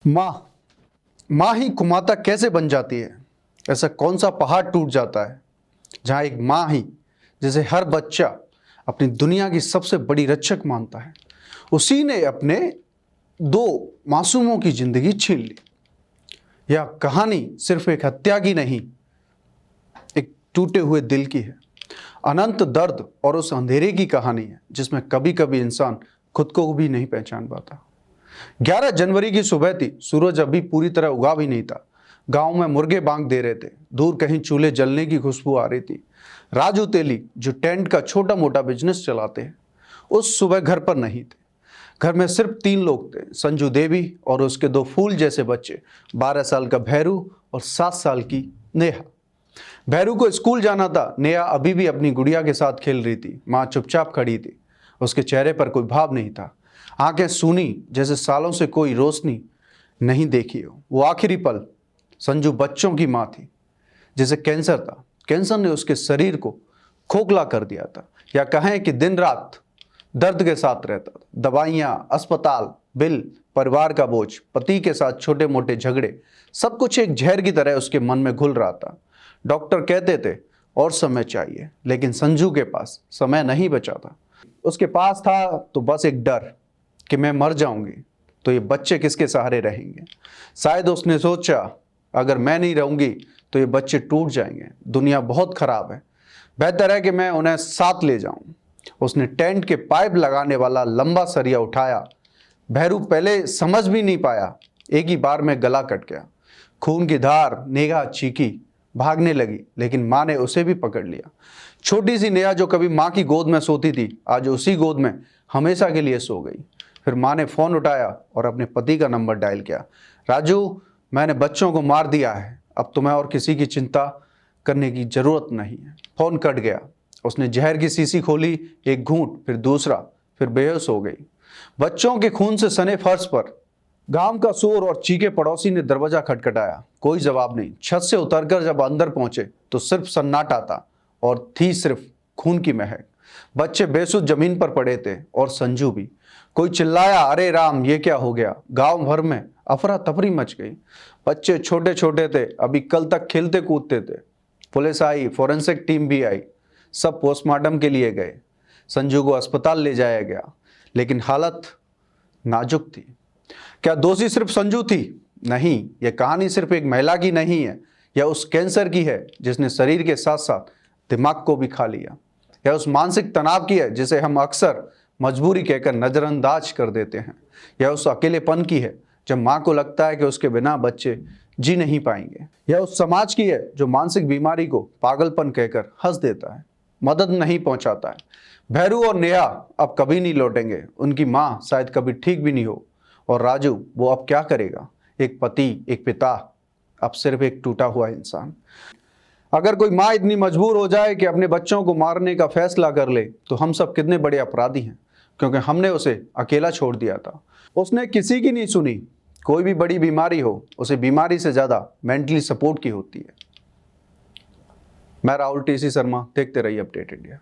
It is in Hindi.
माँ माँ ही कुमाता कैसे बन जाती है? ऐसा कौन सा पहाड़ टूट जाता है जहाँ एक माँ ही, जिसे हर बच्चा अपनी दुनिया की सबसे बड़ी रक्षक मानता है, उसी ने अपने दो मासूमों की जिंदगी छीन ली। यह कहानी सिर्फ एक हत्या की नहीं, एक टूटे हुए दिल की है, अनंत दर्द और उस अंधेरे की कहानी है जिसमें कभी कभी इंसान खुद को भी नहीं पहचान पाता। 11 जनवरी की सुबह थी। सूरज अभी पूरी तरह उगा भी नहीं था। गांव में मुर्गे बांग दे रहे थे। दूर कहीं चूल्हे जलने की खुशबू आ रही थी। राजू तेली, जो टेंट का छोटा मोटा बिजनेस चलाते हैं, उस सुबह घर पर नहीं थे। घर में सिर्फ 3 लोग थे, संजू देवी और उसके 2 फूल जैसे बच्चे, 12 साल का भैरू और 7 साल की नेहा। भैरू को स्कूल जाना था। नेहा अभी भी अपनी गुड़िया के साथ खेल रही थी। माँ चुपचाप खड़ी थी। उसके चेहरे पर कोई भाव नहीं था। आंखें सूनी, जैसे सालों से कोई रोशनी नहीं देखी हो। वो आखिरी पल संजू बच्चों की माँ थी, जिसे कैंसर था। कैंसर ने उसके शरीर को खोखला कर दिया था, या कहें कि दिन रात दर्द के साथ रहता था। दवाइयाँ, अस्पताल, बिल, परिवार का बोझ, पति के साथ छोटे मोटे झगड़े, सब कुछ एक जहर की तरह उसके मन में घुल रहा था। डॉक्टर कहते थे और समय चाहिए, लेकिन संजू के पास समय नहीं बचा था। उसके पास था तो बस एक डर कि मैं मर जाऊंगी तो ये बच्चे किसके सहारे रहेंगे। शायद उसने सोचा, अगर मैं नहीं रहूंगी तो ये बच्चे टूट जाएंगे। दुनिया बहुत खराब है, बेहतर है कि मैं उन्हें साथ ले जाऊं। उसने टेंट के पाइप लगाने वाला लंबा सरिया उठाया। भैरू पहले समझ भी नहीं पाया। एक ही बार में गला कट गया। खून की धार। नेहा चीखी, भागने लगी, लेकिन माँ ने उसे भी पकड़ लिया। छोटी सी नेहा, जो कभी माँ की गोद में सोती थी, आज उसी गोद में हमेशा के लिए सो गई। फिर माँ ने फोन उठाया और अपने पति का नंबर डायल किया। राजू, मैंने बच्चों को मार दिया है। अब तुम्हें और किसी की चिंता करने की जरूरत नहीं है। फोन कट गया। उसने जहर की शीशी खोली, एक घूंट, फिर दूसरा, फिर बेहोश हो गई। बच्चों के खून से सने फर्श पर गांव का शोर और चीखे। पड़ोसी ने दरवाजा खटखटाया, कोई जवाब नहीं। छत से उतरकर जब अंदर पहुंचे तो सिर्फ सन्नाटा था और थी सिर्फ खून की महक। बच्चे बेसुध जमीन पर पड़े थे और संजू भी। कोई चिल्लाया, अरे राम, ये क्या हो गया। गांव भर में अफरा तफरी मच गई। बच्चे छोटे छोटे थे, अभी कल तक खेलते कूदते थे। पुलिस आई, फोरेंसिक टीम भी आई, सब पोस्टमार्टम के लिए गए। संजू को अस्पताल ले जाया गया, लेकिन हालत नाजुक थी। क्या दोषी सिर्फ संजू थी? नहीं, यह कहानी सिर्फ एक महिला की नहीं है। यह उस कैंसर की है जिसने शरीर के साथ साथ दिमाग को भी खा लिया। यह उस मानसिक तनाव की है जिसे हम अक्सर मजबूरी कहकर नजरअंदाज कर देते हैं। यह उस अकेलेपन की है जब माँ को लगता है कि उसके बिना बच्चे जी नहीं पाएंगे। यह उस समाज की है जो मानसिक बीमारी को पागलपन कहकर हंस देता है, मदद नहीं पहुंचाता है। भैरू और नेहा अब कभी नहीं लौटेंगे। उनकी माँ शायद कभी ठीक भी नहीं हो। और राजू, वो अब क्या करेगा? एक पति, एक पिता, अब सिर्फ एक टूटा हुआ इंसान। अगर कोई माँ इतनी मजबूर हो जाए कि अपने बच्चों को मारने का फैसला कर ले, तो हम सब कितने बड़े अपराधी हैं, क्योंकि हमने उसे अकेला छोड़ दिया था। उसने किसी की नहीं सुनी। कोई भी बड़ी बीमारी हो, उसे बीमारी से ज़्यादा मेंटली सपोर्ट की होती है। मैं राहुल टीसी शर्मा, देखते रहिए अपडेट इंडिया।